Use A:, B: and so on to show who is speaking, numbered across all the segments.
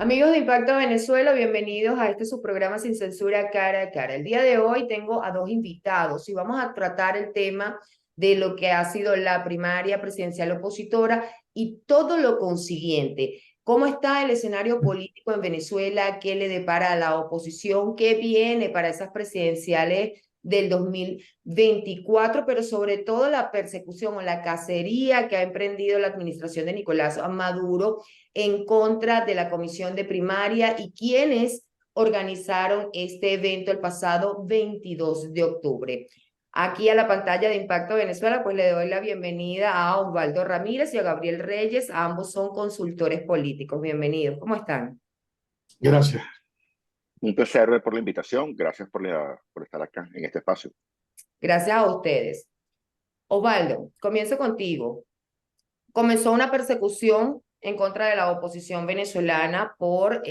A: Amigos de Impacto Venezuela, bienvenidos a este su programa Sin Censura Cara a Cara. El día de hoy tengo a dos invitados y vamos a tratar el tema de lo que ha sido la primaria presidencial opositora y todo lo consiguiente. ¿Cómo está el escenario político en Venezuela? ¿Qué le depara a la oposición? ¿Qué viene para esas presidenciales del 2024? Pero sobre todo la persecución o la cacería que ha emprendido la administración de Nicolás Maduro en contra de la comisión de primaria y quienes organizaron este evento el pasado 22 de octubre. Aquí a la pantalla de Impacto Venezuela, pues le doy la bienvenida a Osvaldo Ramírez y a Gabriel Reyes. Ambos son consultores políticos. Bienvenidos. ¿Cómo están?
B: Gracias.
C: Un placer por la invitación. Gracias por estar acá en este espacio.
A: Gracias a ustedes. Osvaldo, comienzo contigo. Comenzó una persecución en contra de la oposición venezolana por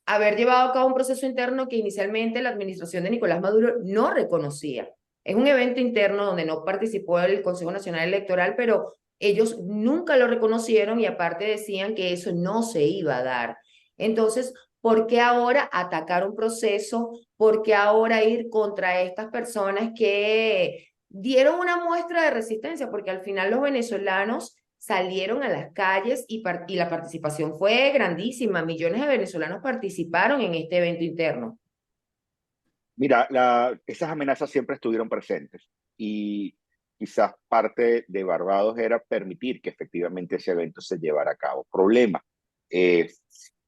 A: haber llevado a cabo un proceso interno que inicialmente la administración de Nicolás Maduro no reconocía. Es un evento interno donde no participó el Consejo Nacional Electoral, pero ellos nunca lo reconocieron y aparte decían que eso no se iba a dar. Entonces, ¿por qué ahora atacar un proceso? ¿Por qué ahora ir contra estas personas que dieron una muestra de resistencia? Porque al final los venezolanos salieron a las calles y la participación fue grandísima. Millones de venezolanos participaron en este evento interno.
C: Mira, esas amenazas siempre estuvieron presentes y quizás parte de Barbados era permitir que efectivamente ese evento se llevara a cabo. Problema, eh,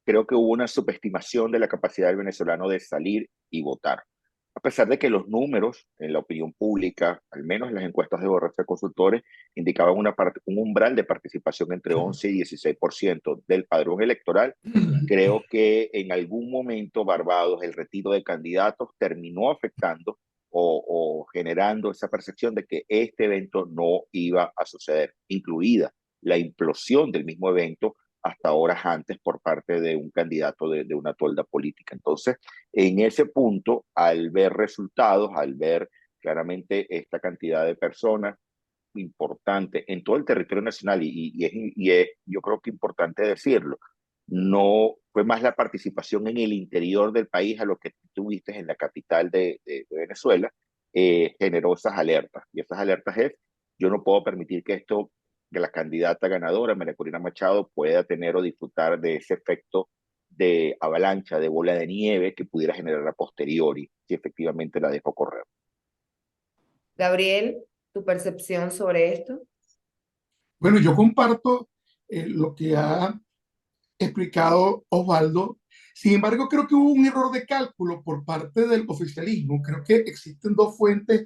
C: creo que hubo una subestimación de la capacidad del venezolano de salir y votar. A pesar de que los números en la opinión pública, al menos en las encuestas de Borracha Consultores, indicaban un umbral de participación entre 11 y 16% del padrón electoral, creo que en algún momento Barbados, el retiro de candidatos terminó afectando o generando esa percepción de que este evento no iba a suceder, incluida la implosión del mismo evento hasta horas antes por parte de un candidato de una tolda política. Entonces, en ese punto, al ver resultados, al ver claramente esta cantidad de personas importante en todo el territorio nacional, yo creo que importante decirlo, no fue más la participación en el interior del país a lo que tuviste en la capital de Venezuela, generó esas alertas. Y esas alertas es, yo no puedo permitir que la candidata ganadora, María Corina Machado, pueda tener o disfrutar de ese efecto de avalancha, de bola de nieve que pudiera generar a posteriori, si efectivamente la dejó correr.
A: Gabriel, ¿tu percepción sobre esto?
B: Bueno, yo comparto lo que ha explicado Osvaldo. Sin embargo, creo que hubo un error de cálculo por parte del oficialismo. Creo que existen dos fuentes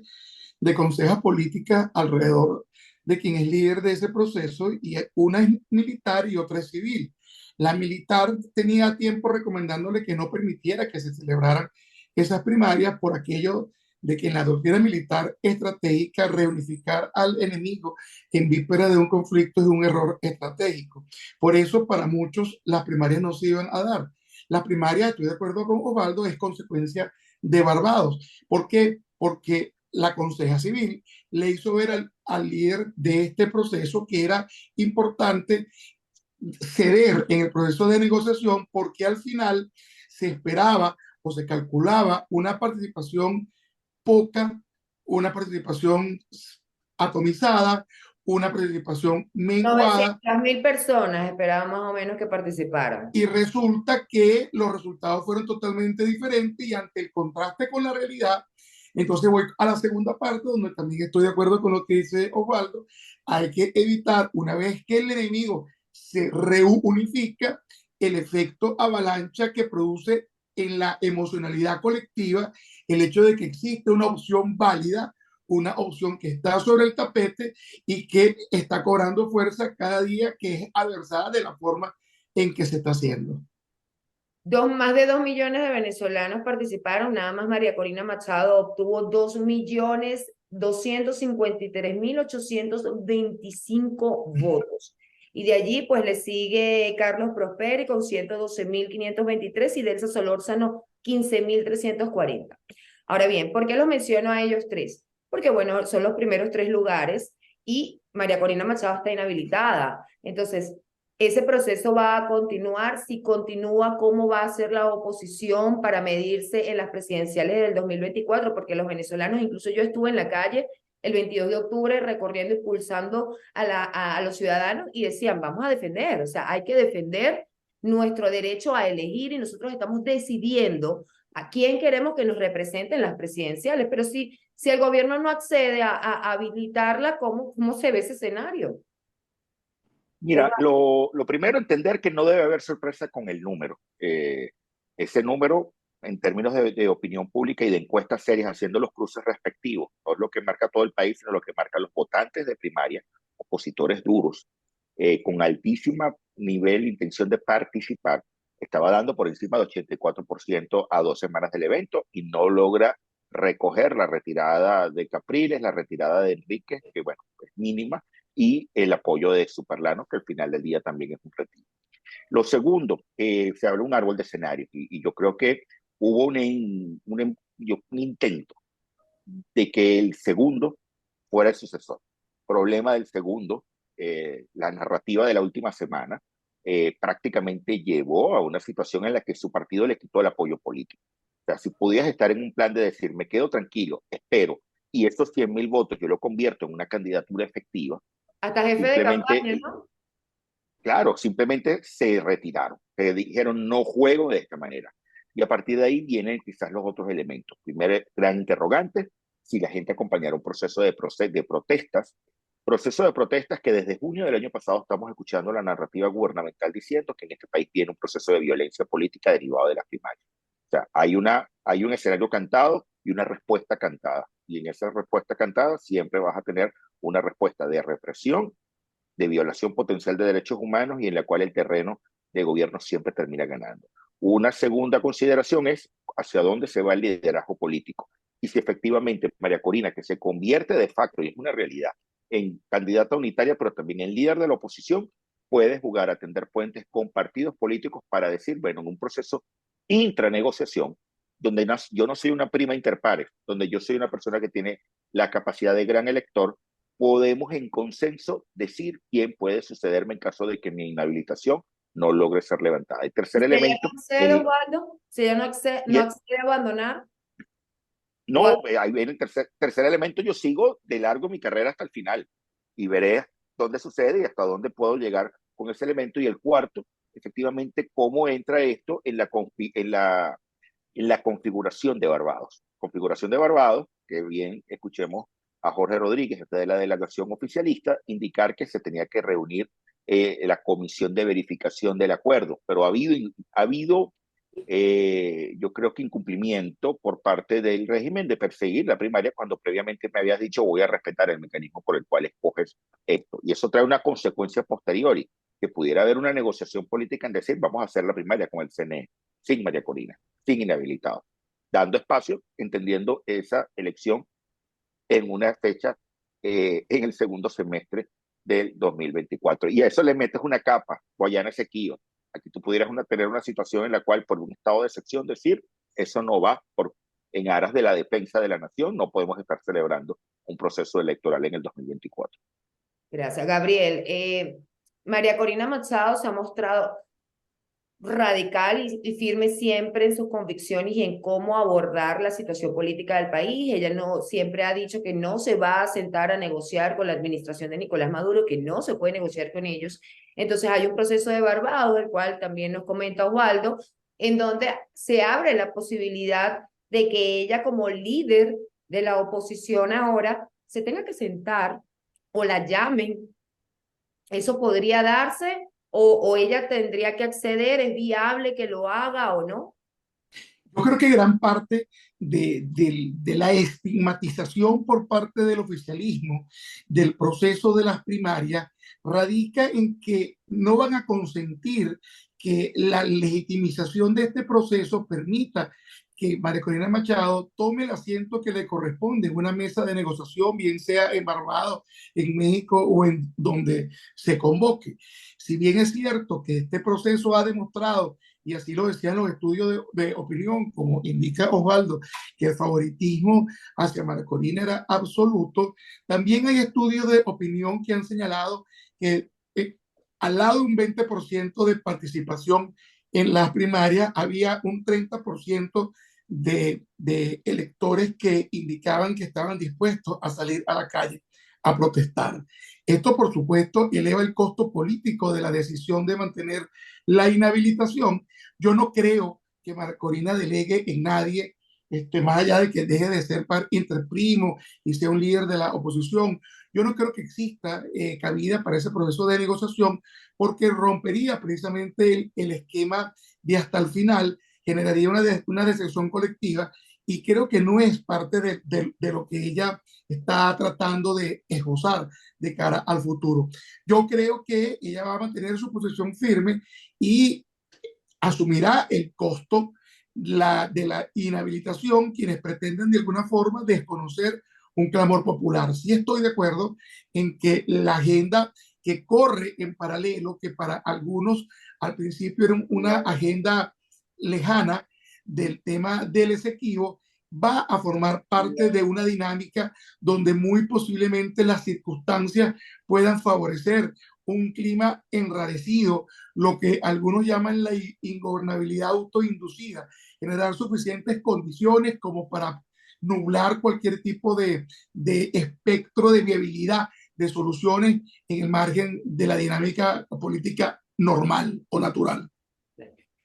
B: de consejas políticas alrededor de quien es líder de ese proceso, y una es militar y otra es civil. La militar tenía tiempo recomendándole que no permitiera que se celebraran esas primarias por aquello de que en la doctrina militar estratégica reunificar al enemigo en víspera de un conflicto es un error estratégico. Por eso para muchos las primarias no se iban a dar. Las primarias, estoy de acuerdo con Osvaldo, es consecuencia de Barbados. ¿Por qué? Porque la Conseja Civil le hizo ver al líder de este proceso que era importante ceder en el proceso de negociación, porque al final se esperaba o se calculaba una participación poca, una participación atomizada, una participación menguada,
A: 900.000 personas esperaban más o menos que participaran.
B: y resulta que los resultados fueron totalmente diferentes, y ante el contraste con la realidad, entonces voy a la segunda parte donde también estoy de acuerdo con lo que dice Osvaldo. Hay que evitar, una vez que el enemigo se reunifica, el efecto avalancha que produce en la emocionalidad colectiva el hecho de que existe una opción válida, una opción que está sobre el tapete y que está cobrando fuerza cada día, que es adversada de la forma en que se está haciendo.
A: Más de 2 millones de venezolanos participaron, nada más María Corina Machado obtuvo 2.253.825 votos. Y de allí pues le sigue Carlos Prosperi con 112.523 y Delsa Solórzano 15.340. Ahora bien, ¿por qué los menciono a ellos tres? Porque bueno, son los primeros tres lugares y María Corina Machado está inhabilitada. Entonces, ese proceso va a continuar. Si continúa, ¿cómo va a ser la oposición para medirse en las presidenciales del 2024? Porque los venezolanos, incluso yo estuve en la calle el 22 de octubre recorriendo y pulsando a los ciudadanos y decían, vamos a defender, o sea, hay que defender nuestro derecho a elegir y nosotros estamos decidiendo a quién queremos que nos represente en las presidenciales. Pero si el gobierno no accede a habilitarla, ¿cómo se ve ese escenario?
C: Mira, lo primero, entender que no debe haber sorpresa con el número. Ese número, en términos de opinión pública y de encuestas serias, haciendo los cruces respectivos, no es lo que marca todo el país, sino lo que marca los votantes de primaria, opositores duros, con altísima nivel, intención de participar, estaba dando por encima del 84% a 2 semanas del evento y no logra recoger la retirada de Capriles, la retirada de Enrique, que bueno, es mínima, y el apoyo de Superlano, que al final del día también es un retiro. Lo segundo, se abre un árbol de escenario y yo creo que hubo un intento de que el segundo fuera el sucesor. Problema del segundo, la narrativa de la última semana prácticamente llevó a una situación en la que su partido le quitó el apoyo político. O sea, si podías estar en un plan de decir, me quedo tranquilo, espero, y estos 100.000 votos yo lo convierto en una candidatura efectiva,
A: Hasta jefe de
C: simplemente,
A: campaña, ¿no?
C: claro, simplemente se retiraron, se dijeron no juego de esta manera. Y a partir de ahí vienen quizás los otros elementos. Primero, gran interrogante, si la gente acompañara un proceso de protestas que desde junio del año pasado estamos escuchando la narrativa gubernamental diciendo que en este país tiene un proceso de violencia política derivado de las primarias. O sea, hay un escenario cantado y una respuesta cantada. Y en esa respuesta cantada siempre vas a tener una respuesta de represión, de violación potencial de derechos humanos y en la cual el terreno de gobierno siempre termina ganando. Una segunda consideración es hacia dónde se va el liderazgo político. Y si efectivamente María Corina, que se convierte de facto, y es una realidad, en candidata unitaria, pero también en líder de la oposición, puede jugar a tender puentes con partidos políticos para decir, bueno, en un proceso intranegociación, donde yo no soy una prima inter pares, donde yo soy una persona que tiene la capacidad de gran elector, podemos en consenso decir quién puede sucederme en caso de que mi inhabilitación no logre ser levantada. El
A: Si
C: tercer
A: ella
C: elemento,
A: no accede, Osvaldo, si ella
C: y
A: no accede a abandonar,
C: no, ahí viene el tercer elemento, yo sigo de largo mi carrera hasta el final y veré dónde sucede y hasta dónde puedo llegar con ese elemento. Y el cuarto, efectivamente, cómo entra esto en la configuración de Barbados. Configuración de Barbados, que bien escuchemos a Jorge Rodríguez, jefe de la delegación oficialista, indicar que se tenía que reunir la comisión de verificación del acuerdo, pero ha habido yo creo que incumplimiento por parte del régimen de perseguir la primaria cuando previamente me habías dicho voy a respetar el mecanismo por el cual escoges esto. Y eso trae una consecuencia posteriori, que pudiera haber una negociación política en decir vamos a hacer la primaria con el CNE, sin María Corina, sin inhabilitado, dando espacio, entendiendo esa elección en una fecha en el segundo semestre del 2024. Y a eso le metes una capa, Guayana Esequibo. Aquí tú pudieras tener una situación en la cual por un estado de excepción decir, eso no va en aras de la defensa de la nación, no podemos estar celebrando un proceso electoral en el 2024.
A: gracias, Gabriel. María Corina Machado se ha mostrado radical y firme siempre en sus convicciones y en cómo abordar la situación política del país. Ella no siempre ha dicho que no se va a sentar a negociar con la administración de Nicolás Maduro, que no se puede negociar con ellos. Entonces hay un proceso de Barbados, el cual también nos comenta Osvaldo, en donde se abre la posibilidad de que ella como líder de la oposición ahora se tenga que sentar o la llamen. ¿Eso podría darse o ella tendría que acceder? ¿Es viable que lo haga o no?
B: Yo creo que gran parte de la estigmatización por parte del oficialismo del proceso de las primarias radica en que no van a consentir que la legitimización de este proceso permita que María Corina Machado tome el asiento que le corresponde en una mesa de negociación, bien sea en Barbados, en México o en donde se convoque. Si bien es cierto que este proceso ha demostrado, y así lo decían los estudios de opinión, como indica Osvaldo, que el favoritismo hacia María Corina era absoluto, también hay estudios de opinión que han señalado que al lado de un 20% de participación en las primarias, había un 30% de electores que indicaban que estaban dispuestos a salir a la calle a protestar. Esto, por supuesto, eleva el costo político de la decisión de mantener la inhabilitación. Yo no creo que Marcorina delegue en nadie, más allá de que deje de ser par interprimo y sea un líder de la oposición. Yo no creo que exista cabida para ese proceso de negociación porque rompería precisamente el esquema de hasta el final, generaría una decepción colectiva y creo que no es parte de lo que ella está tratando de esbozar de cara al futuro. Yo creo que ella va a mantener su posición firme y asumirá el costo de la inhabilitación quienes pretenden de alguna forma desconocer un clamor popular. Sí estoy de acuerdo en que la agenda que corre en paralelo, que para algunos al principio era una agenda lejana del tema del Esequibo, va a formar parte de una dinámica donde muy posiblemente las circunstancias puedan favorecer un clima enrarecido, lo que algunos llaman la ingobernabilidad autoinducida, generar suficientes condiciones como para nublar cualquier tipo de espectro de viabilidad de soluciones en el margen de la dinámica política normal o natural.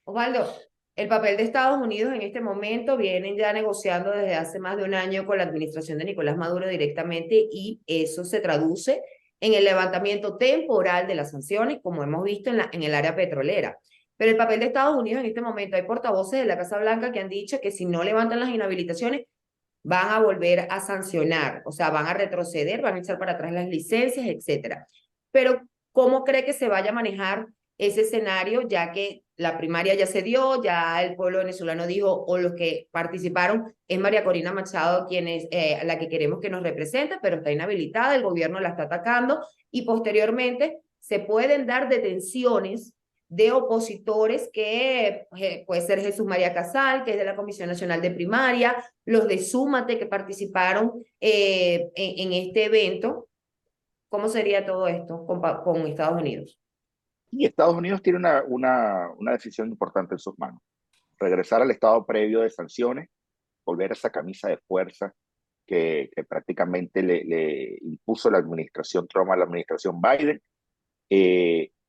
A: Osvaldo, el papel de Estados Unidos en este momento vienen ya negociando desde hace más de un año con la administración de Nicolás Maduro directamente y eso se traduce en el levantamiento temporal de las sanciones, como hemos visto en el área petrolera. Pero el papel de Estados Unidos en este momento, hay portavoces de la Casa Blanca que han dicho que si no levantan las inhabilitaciones, van a volver a sancionar, o sea, van a retroceder, van a echar para atrás las licencias, etcétera. Pero, ¿cómo cree que se vaya a manejar ese escenario, ya que la primaria ya se dio, ya el pueblo venezolano dijo, o los que participaron, es María Corina Machado quien es la que queremos que nos represente, pero está inhabilitada, el gobierno la está atacando, y posteriormente se pueden dar detenciones de opositores que puede ser Jesús María Casal, que es de la Comisión Nacional de Primaria, los de Súmate que participaron en este evento. ¿Cómo sería todo esto con Estados Unidos?
C: Y Estados Unidos tiene una decisión importante en sus manos. Regresar al estado previo de sanciones, volver a esa camisa de fuerza que prácticamente le impuso la administración Trump a la administración Biden,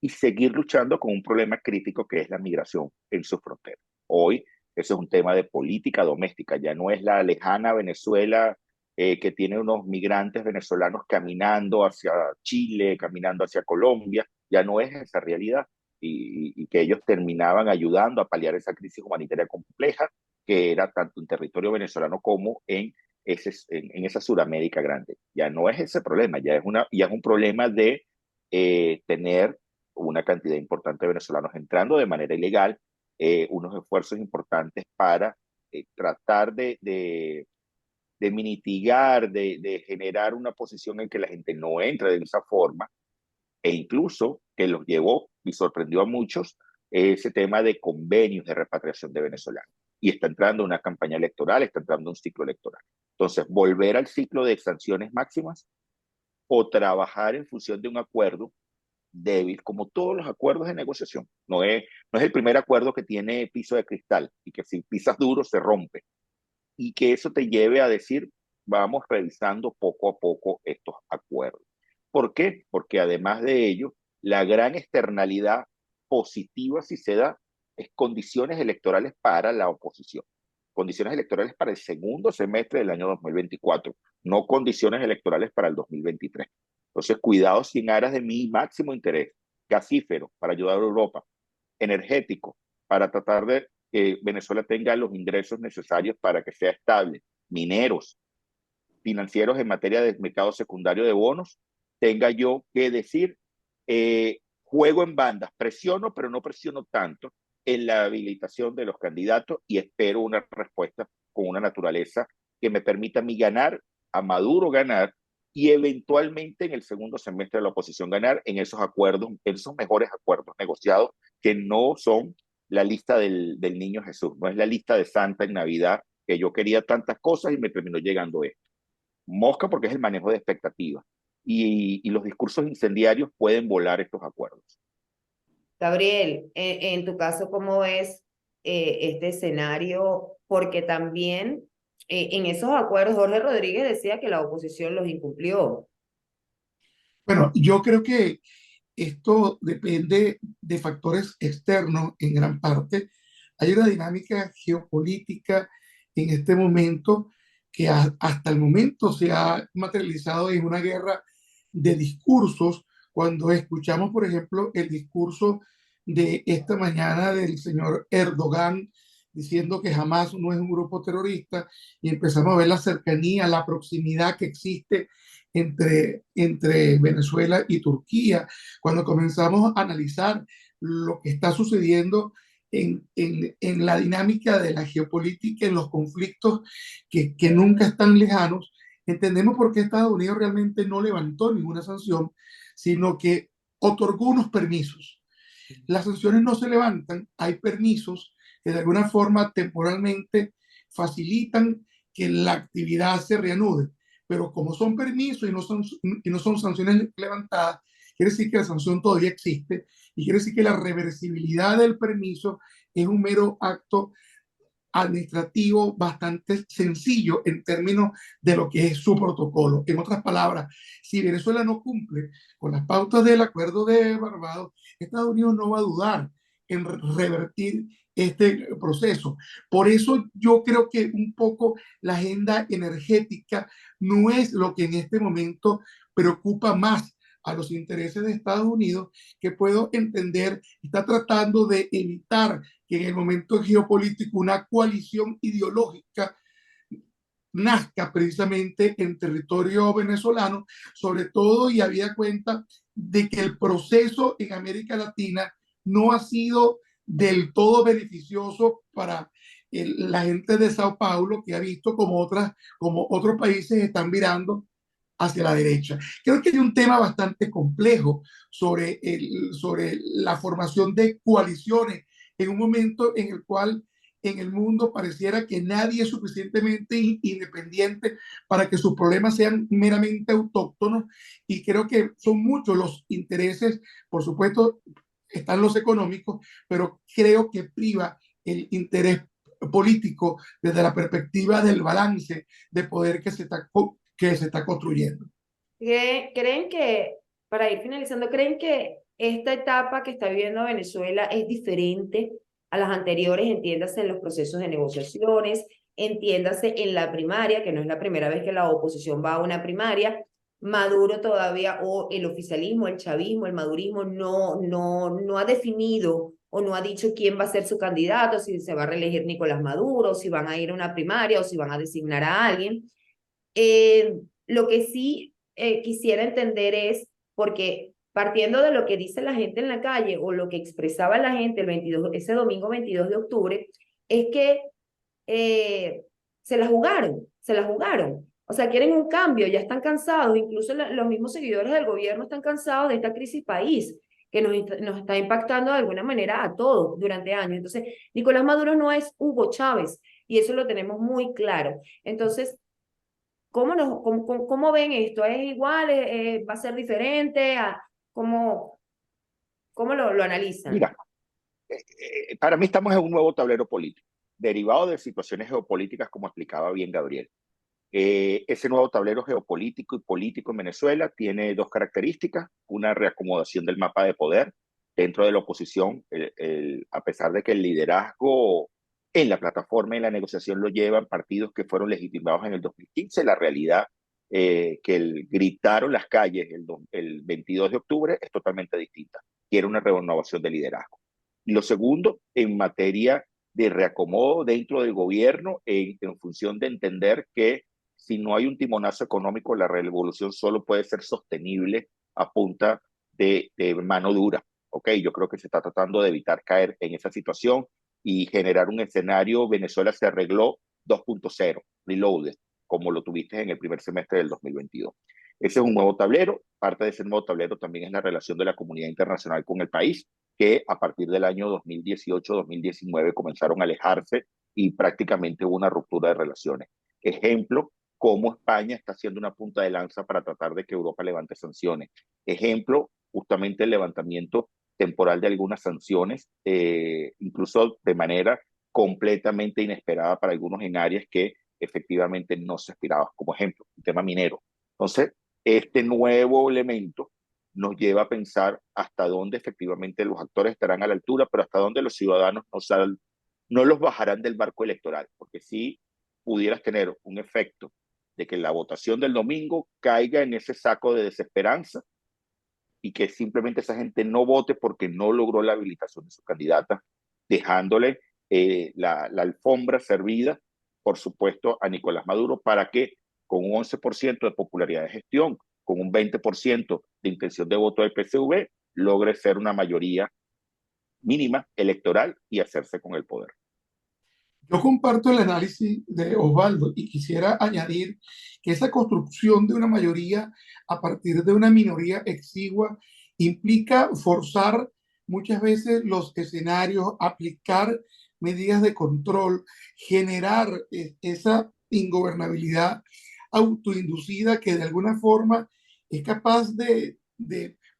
C: y seguir luchando con un problema crítico que es la migración en su frontera. Hoy, eso es un tema de política doméstica, ya no es la lejana Venezuela que tiene unos migrantes venezolanos caminando hacia Chile, caminando hacia Colombia, ya no es esa realidad y que ellos terminaban ayudando a paliar esa crisis humanitaria compleja que era tanto en territorio venezolano como en esa Suramérica grande. Ya no es ese problema, ya es un problema de tener una cantidad importante de venezolanos entrando de manera ilegal, unos esfuerzos importantes para tratar de mitigar, de generar una posición en que la gente no entre de esa forma, e incluso que los llevó y sorprendió a muchos ese tema de convenios de repatriación de venezolanos. Y está entrando una campaña electoral, está entrando un ciclo electoral. Entonces, volver al ciclo de sanciones máximas o trabajar en función de un acuerdo débil, como todos los acuerdos de negociación. No es el primer acuerdo que tiene piso de cristal y que si pisas duro se rompe. Y que eso te lleve a decir, vamos revisando poco a poco estos acuerdos. ¿Por qué? Porque además de ello, la gran externalidad positiva, si se da, es condiciones electorales para la oposición. Condiciones electorales para el segundo semestre del año 2024, no condiciones electorales para el 2023. Entonces, cuidado sin aras de mi máximo interés. Gasífero, para ayudar a Europa. Energético, para tratar de que Venezuela tenga los ingresos necesarios para que sea estable. Mineros, financieros en materia de mercado secundario de bonos, tenga yo que decir, juego en bandas, presiono, pero no presiono tanto en la habilitación de los candidatos y espero una respuesta con una naturaleza que me permita a mí ganar, a Maduro ganar y eventualmente en el segundo semestre de la oposición ganar en esos acuerdos, en esos mejores acuerdos negociados que no son la lista del niño Jesús, no es la lista de Santa en Navidad que yo quería tantas cosas y me terminó llegando esto. Mosca porque es el manejo de expectativas y los discursos incendiarios pueden volar estos acuerdos.
A: Gabriel, en tu caso, ¿cómo ves este escenario? Porque también en esos acuerdos Jorge Rodríguez decía que la oposición los incumplió.
B: Bueno, yo creo que esto depende de factores externos en gran parte. Hay una dinámica geopolítica en este momento que hasta el momento se ha materializado en una guerra de discursos. Cuando escuchamos, por ejemplo, el discurso de esta mañana del señor Erdogan diciendo que Hamas no es un grupo terrorista y empezamos a ver la cercanía, la proximidad que existe entre Venezuela y Turquía, cuando comenzamos a analizar lo que está sucediendo en la dinámica de la geopolítica, en los conflictos que nunca están lejanos, entendemos por qué Estados Unidos realmente no levantó ninguna sanción, sino que otorgó unos permisos. Las sanciones no se levantan, hay permisos que de alguna forma temporalmente facilitan que la actividad se reanude, pero como son permisos y no son sanciones levantadas, quiere decir que la sanción todavía existe y quiere decir que la reversibilidad del permiso es un mero acto administrativo bastante sencillo en términos de lo que es su protocolo. En otras palabras, si Venezuela no cumple con las pautas del acuerdo de Barbados, Estados Unidos no va a dudar en revertir este proceso. Por eso yo creo que un poco la agenda energética no es lo que en este momento preocupa más a los intereses de Estados Unidos, que puedo entender, está tratando de evitar que en el momento geopolítico una coalición ideológica nazca precisamente en territorio venezolano, sobre todo y habida cuenta de que el proceso en América Latina no ha sido del todo beneficioso para la gente de Sao Paulo, que ha visto como otros países están mirando hacia la derecha. Creo que hay un tema bastante complejo sobre la formación de coaliciones en un momento en el cual en el mundo pareciera que nadie es suficientemente independiente para que sus problemas sean meramente autóctonos, y creo que son muchos los intereses, por supuesto están los económicos, pero creo que priva el interés político desde la perspectiva del balance de poder que se está construyendo.
A: ¿Creen que, para ir finalizando, creen que esta etapa que está viviendo Venezuela es diferente a las anteriores, entiéndase en los procesos de negociaciones, entiéndase en la primaria, que no es la primera vez que la oposición va a una primaria? Maduro todavía, o el oficialismo, el chavismo, el madurismo, no ha definido o no ha dicho quién va a ser su candidato, si se va a reelegir Nicolás Maduro, si van a ir a una primaria o si van a designar a alguien. Lo que sí quisiera entender es, porque partiendo de lo que dice la gente en la calle o lo que expresaba la gente ese domingo 22 de octubre, es que eh, se la jugaron. O sea, quieren un cambio, ya están cansados, incluso los mismos seguidores del gobierno están cansados de esta crisis país que nos está impactando de alguna manera a todos durante años. Entonces, Nicolás Maduro no es Hugo Chávez y eso lo tenemos muy claro. Entonces, ¿cómo ven esto? ¿Es igual? ¿Va a ser diferente? ¿Cómo, cómo lo analizan?
C: Mira, para mí estamos en un nuevo tablero político, derivado de situaciones geopolíticas, como explicaba bien Gabriel. Ese nuevo tablero geopolítico y político en Venezuela tiene dos características: una reacomodación del mapa de poder dentro de la oposición, a pesar de que el liderazgo en la plataforma y la negociación lo llevan partidos que fueron legitimados en el 2015, la realidad que gritaron las calles el 22 de octubre es totalmente distinta. Quiere una renovación de liderazgo. Y lo segundo, en materia de reacomodo dentro del gobierno, en función de entender que si no hay un timonazo económico, la revolución solo puede ser sostenible a punta de mano dura. ¿Ok? Yo creo que se está tratando de evitar caer en esa situación y generar un escenario. Venezuela se arregló 2.0, reloaded, como lo tuviste en el primer semestre del 2022. Ese es un nuevo tablero. Parte de ese nuevo tablero también es la relación de la comunidad internacional con el país, que a partir del año 2018-2019 comenzaron a alejarse y prácticamente hubo una ruptura de relaciones. Ejemplo, cómo España está haciendo una punta de lanza para tratar de que Europa levante sanciones. Ejemplo, justamente el levantamiento temporal de algunas sanciones, incluso de manera completamente inesperada para algunos en áreas que efectivamente no se aspiraba, como ejemplo, el tema minero. Entonces, este nuevo elemento nos lleva a pensar hasta dónde efectivamente los actores estarán a la altura, pero hasta dónde los ciudadanos no los bajarán del barco electoral, porque si pudieras tener un efecto de que la votación del domingo caiga en ese saco de desesperanza y que simplemente esa gente no vote porque no logró la habilitación de su candidata, dejándole la alfombra servida, por supuesto, a Nicolás Maduro para que con un 11% de popularidad de gestión, con un 20% de intención de voto del PSV, logre ser una mayoría mínima electoral y hacerse con el poder.
B: Yo comparto el análisis de Osvaldo y quisiera añadir que esa construcción de una mayoría a partir de una minoría exigua implica forzar muchas veces los escenarios, aplicar medidas de control, generar esa ingobernabilidad autoinducida que de alguna forma es capaz de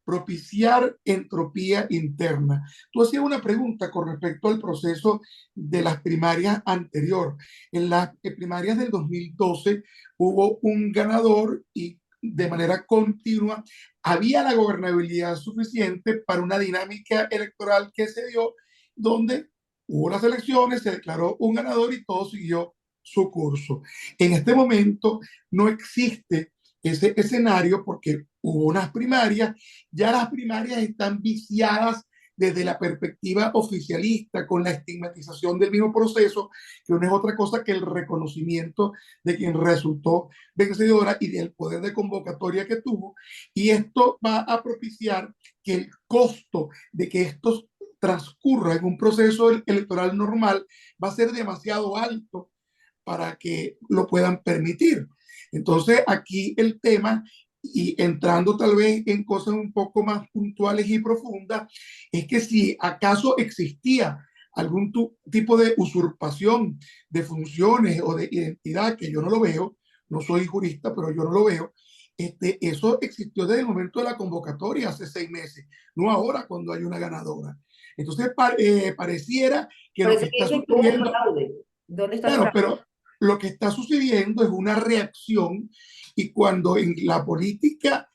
B: propiciar entropía interna. Tú hacías una pregunta con respecto al proceso de las primarias anterior. En las primarias del 2012 hubo un ganador y de manera continua había la gobernabilidad suficiente para una dinámica electoral que se dio donde hubo las elecciones, se declaró un ganador y todo siguió su curso. En este momento no existe ese escenario porque hubo unas primarias, ya las primarias están viciadas desde la perspectiva oficialista, con la estigmatización del mismo proceso, que no es otra cosa que el reconocimiento de quien resultó vencedora y del poder de convocatoria que tuvo. Y esto va a propiciar que el costo de que esto transcurra en un proceso electoral normal va a ser demasiado alto para que lo puedan permitir. Entonces, aquí el tema, y entrando tal vez en cosas un poco más puntuales y profundas, es que si acaso existía algún tipo de usurpación de funciones o de identidad, que yo no lo veo, no soy jurista, pero yo no lo veo, eso existió desde el momento de la convocatoria, hace 6 meses, no ahora cuando hay una ganadora. Entonces, pareciera que
A: Por
B: lo
A: eso
B: que
A: que
B: está
A: dicen que hubo un
B: sucediendo,
A: fraude. ¿Dónde está el
B: claro,
A: fraude?
B: pero lo que está sucediendo es una reacción y cuando en la política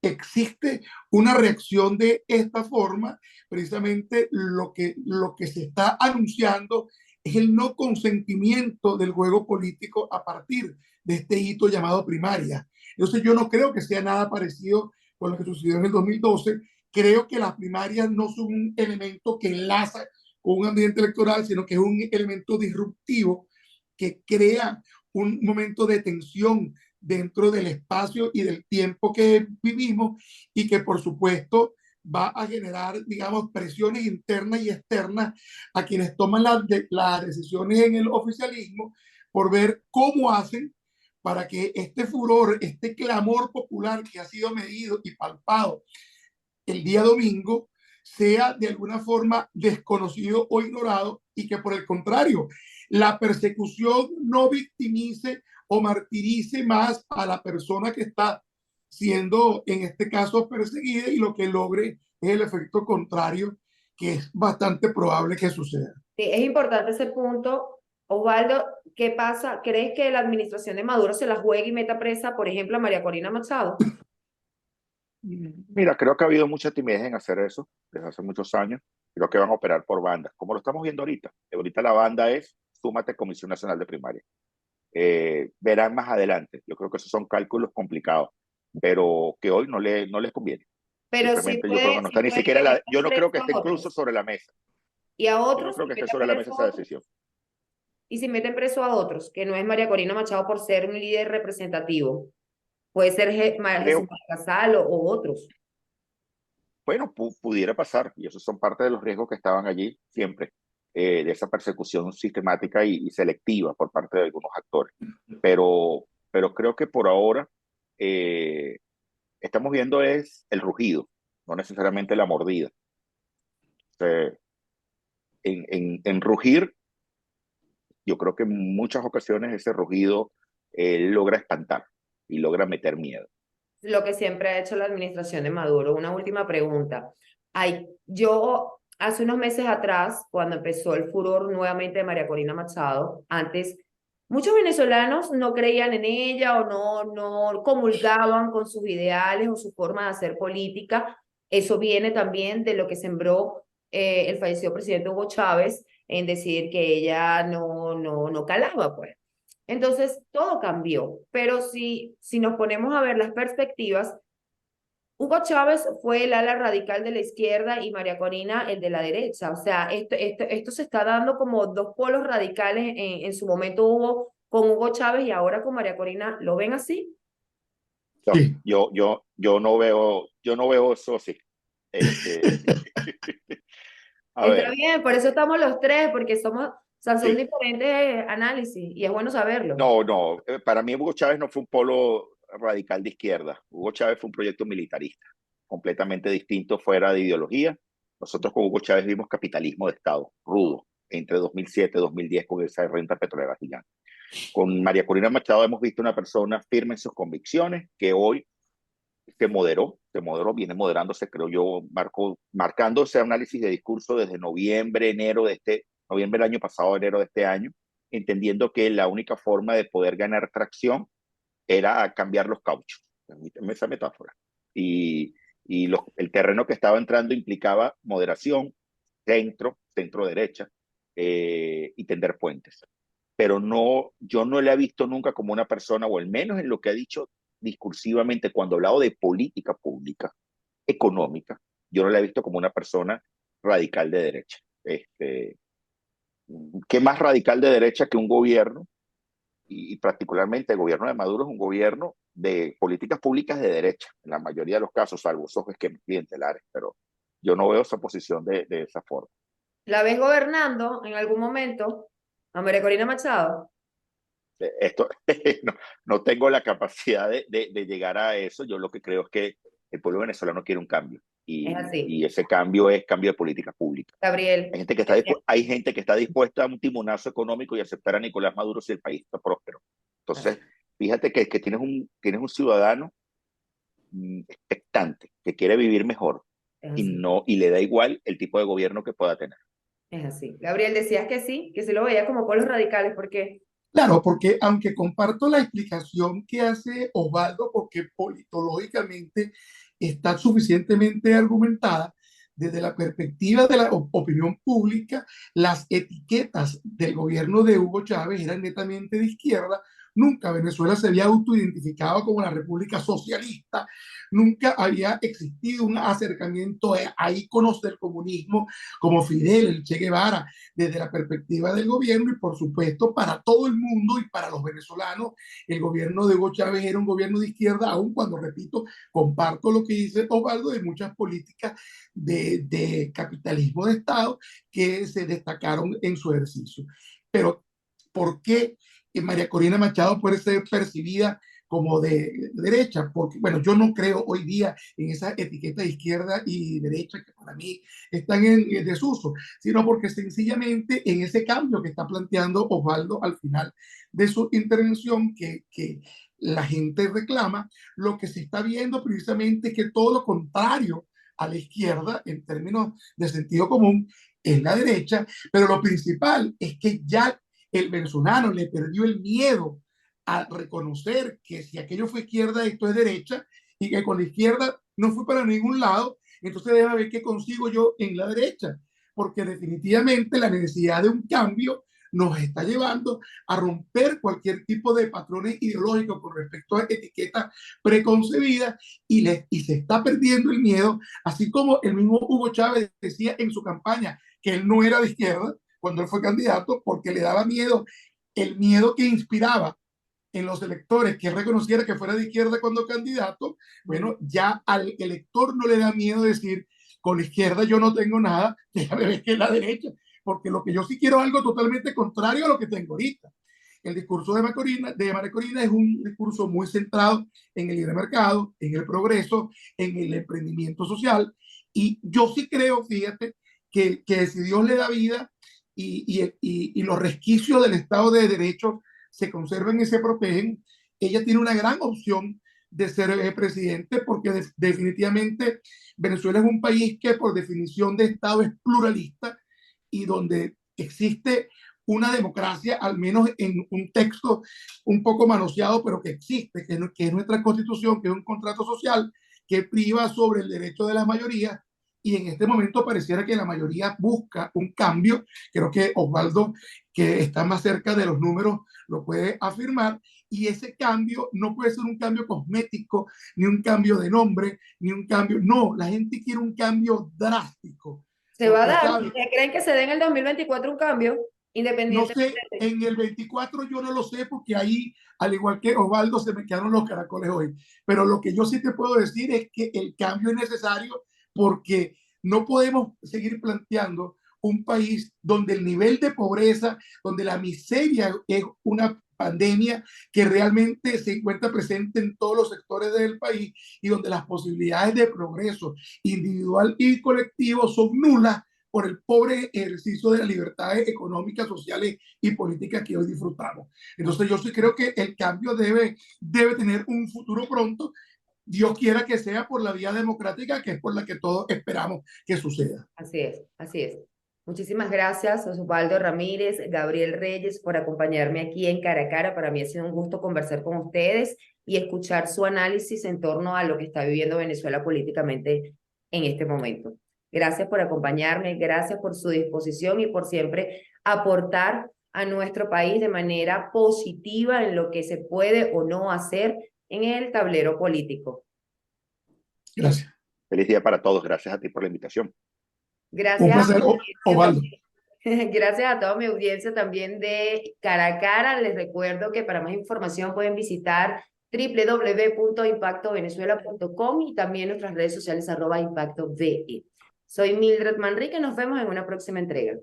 B: existe una reacción de esta forma, precisamente lo que se está anunciando es el no consentimiento del juego político a partir de este hito llamado primaria. Entonces yo no creo que sea nada parecido con lo que sucedió en el 2012. Creo que las primarias no son un elemento que enlaza con un ambiente electoral, sino que es un elemento disruptivo que crea un momento de tensión dentro del espacio y del tiempo que vivimos y que por supuesto va a generar, digamos, presiones internas y externas a quienes toman las decisiones en el oficialismo por ver cómo hacen para que este furor, este clamor popular que ha sido medido y palpado el día domingo sea de alguna forma desconocido o ignorado y que por el contrario, la persecución no victimice o martirice más a la persona que está siendo en este caso perseguida y lo que logre es el efecto contrario que es bastante probable que suceda.
A: Sí, es importante ese punto. Osvaldo, ¿qué pasa? ¿Crees que la administración de Maduro se la juegue y meta presa, por ejemplo, a María Corina Machado?
C: Mira, creo que ha habido mucha timidez en hacer eso desde hace muchos años. Creo que van a operar por bandas, como lo estamos viendo ahorita. Ahorita la banda es súmate Comisión Nacional de Primaria. Verán más adelante. Yo creo que esos son cálculos complicados, pero que hoy no les conviene.
A: Pero
C: Simplemente yo creo que no
A: sí
C: está ni
A: puede
C: siquiera
A: meter
C: yo no creo
A: preso
C: que esté
A: a
C: incluso
A: otros.
C: sobre la mesa.
A: Y a
C: Yo no
A: otros,
C: creo
A: si
C: que esté
A: meten
C: sobre la mesa
A: preso
C: esa
A: a otros.
C: decisión.
A: Y si meten preso a otros, que no es María Corina Machado por ser un líder representativo. Puede ser Jesús
C: Creo,
A: Casal o otros.
C: bueno, pudiera pasar, y esos son parte de los riesgos que estaban allí siempre, de esa persecución sistemática y selectiva por parte de algunos actores. Pero creo que por ahora estamos viendo es el rugido, no necesariamente la mordida. En rugir, yo creo que en muchas ocasiones ese rugido logra espantar y logra meter miedo.
A: Lo que siempre ha hecho la administración de Maduro. Una última pregunta. Yo hace unos meses atrás, cuando empezó el furor nuevamente de María Corina Machado, antes muchos venezolanos no creían en ella o no comulgaban con sus ideales o su forma de hacer política. Eso viene también de lo que sembró el fallecido presidente Hugo Chávez en decir que ella no calaba, pues. Entonces, todo cambió, pero si nos ponemos a ver las perspectivas, Hugo Chávez fue el ala radical de la izquierda y María Corina el de la derecha. O sea, esto se está dando como dos polos radicales en su momento hubo con Hugo Chávez y ahora con María Corina. ¿Lo ven así?
C: No,
B: Sí.
C: yo no veo eso así. Este, a
A: Está
C: ver,
A: bien, por eso estamos los tres, porque somos, o sea, son
C: sí,
A: diferentes análisis y es bueno saberlo.
C: no, para mí Hugo Chávez no fue un polo radical de izquierda. Hugo Chávez fue un proyecto militarista, completamente distinto fuera de ideología. Nosotros con Hugo Chávez vimos capitalismo de Estado, rudo, entre 2007 y 2010 con esa renta petrolera gigante. Con María Corina Machado hemos visto una persona firme en sus convicciones que hoy se moderó, viene moderándose, creo yo, marcando ese análisis de discurso desde noviembre del año pasado, enero de este año, entendiendo que la única forma de poder ganar tracción era cambiar los cauchos, permítanme esa metáfora. Y, el terreno que estaba entrando implicaba moderación, centro derecha, y tender puentes. Pero no, yo no le he visto nunca como una persona, o al menos en lo que ha dicho discursivamente cuando ha hablado de política pública, económica, yo no la he visto como una persona radical de derecha. ¿Qué más radical de derecha que un gobierno? Y particularmente el gobierno de Maduro es un gobierno de políticas públicas de derecha, en la mayoría de los casos, salvo esos esquemas clientelares, pero yo no veo esa posición de esa forma.
A: ¿La ves gobernando en algún momento a María Corina Machado?
C: Esto, no, no tengo la capacidad de llegar a eso. Yo lo que creo es que el pueblo venezolano quiere un cambio
A: Es así.
C: y ese cambio es cambio de política pública.
A: Gabriel,
C: Hay gente que está dispuesta a un timonazo económico y aceptar a Nicolás Maduro si el país está próspero. Entonces, fíjate que tienes un ciudadano expectante que quiere vivir mejor
A: es
C: y,
A: así.
C: no, y le da igual el tipo de gobierno que pueda tener.
A: Es así. Gabriel, decías que sí lo veía como polos radicales, ¿por qué?
B: Claro, porque aunque comparto la explicación que hace Osvaldo, porque politológicamente está suficientemente argumentada, desde la perspectiva de la opinión pública, las etiquetas del gobierno de Hugo Chávez eran netamente de izquierda. Nunca Venezuela se había autoidentificado como la República Socialista, nunca había existido un acercamiento a íconos del comunismo como Fidel, el Che Guevara, desde la perspectiva del gobierno y por supuesto para todo el mundo y para los venezolanos, el gobierno de Hugo Chávez era un gobierno de izquierda, aun cuando, repito, comparto lo que dice Osvaldo de muchas políticas de capitalismo de Estado que se destacaron en su ejercicio. Pero, ¿por qué María Corina Machado puede ser percibida como de derecha? Porque, bueno, yo no creo hoy día en esa etiqueta de izquierda y derecha que para mí están en desuso, sino porque sencillamente en ese cambio que está planteando Osvaldo al final de su intervención, que la gente reclama, lo que se está viendo precisamente es que todo lo contrario a la izquierda, en términos de sentido común, es la derecha, pero lo principal es que ya el venezolano le perdió el miedo a reconocer que si aquello fue izquierda, esto es derecha, y que con la izquierda no fue para ningún lado, entonces déjame ver qué consigo yo en la derecha, porque definitivamente la necesidad de un cambio nos está llevando a romper cualquier tipo de patrones ideológicos con respecto a etiquetas preconcebidas y se está perdiendo el miedo, así como el mismo Hugo Chávez decía en su campaña que él no era de izquierda cuando él fue candidato porque le daba miedo, el miedo que inspiraba en los electores que reconociera que fuera de izquierda cuando candidato. Bueno, ya al elector no le da miedo decir, con la izquierda yo no tengo nada, déjame ver que es la derecha, porque lo que yo sí quiero es algo totalmente contrario a lo que tengo ahorita. El discurso de María Corina es un discurso muy centrado en el libre mercado, en el progreso, en el emprendimiento social. Y yo sí creo, fíjate, que si Dios le da vida y los resquicios del Estado de Derecho se conservan y se protegen, ella tiene una gran opción de ser presidente, porque definitivamente Venezuela es un país que por definición de Estado es pluralista y donde existe una democracia, al menos en un texto un poco manoseado, pero que existe, que es nuestra constitución, que es un contrato social que priva sobre el derecho de la mayoría, y en este momento pareciera que la mayoría busca un cambio. Creo que Osvaldo, que está más cerca de los números, lo puede afirmar, y ese cambio no puede ser un cambio cosmético, ni un cambio de nombre, ni un cambio, no, la gente quiere un cambio drástico,
A: Se va a
B: porque
A: dar.
B: sabe,
A: ¿Ustedes creen que se dé en el 2024 un cambio?
B: no
A: Independientemente
B: sé,
A: de...
B: en el 24 yo no lo sé porque ahí, al igual que Osvaldo, se me quedaron los caracoles hoy. Pero lo que yo sí te puedo decir es que el cambio es necesario porque no podemos seguir planteando un país donde el nivel de pobreza, donde la miseria es una pandemia que realmente se encuentra presente en todos los sectores del país y donde las posibilidades de progreso individual y colectivo son nulas por el pobre ejercicio de las libertades económicas, sociales y políticas que hoy disfrutamos. Entonces yo sí creo que el cambio debe tener un futuro pronto. Dios quiera que sea por la vía democrática, que es por la que todos esperamos que suceda.
A: Así es, así es. Muchísimas gracias, Osvaldo Ramírez, Gabriel Reyes, por acompañarme aquí en Cara a Cara. Para mí ha sido un gusto conversar con ustedes y escuchar su análisis en torno a lo que está viviendo Venezuela políticamente en este momento. Gracias por acompañarme, gracias por su disposición y por siempre aportar a nuestro país de manera positiva en lo que se puede o no hacer en el tablero político.
B: Gracias.
C: Feliz día para todos. Gracias a ti por la invitación.
B: Un
A: Gracias a
B: placer,
A: mi audiencia
B: Osvaldo.
A: también. Gracias a toda mi audiencia también de Cara a Cara. Les recuerdo que para más información pueden visitar www.impactovenezuela.com y también nuestras redes sociales @impactove. Soy Mildred Manrique, nos vemos en una próxima entrega.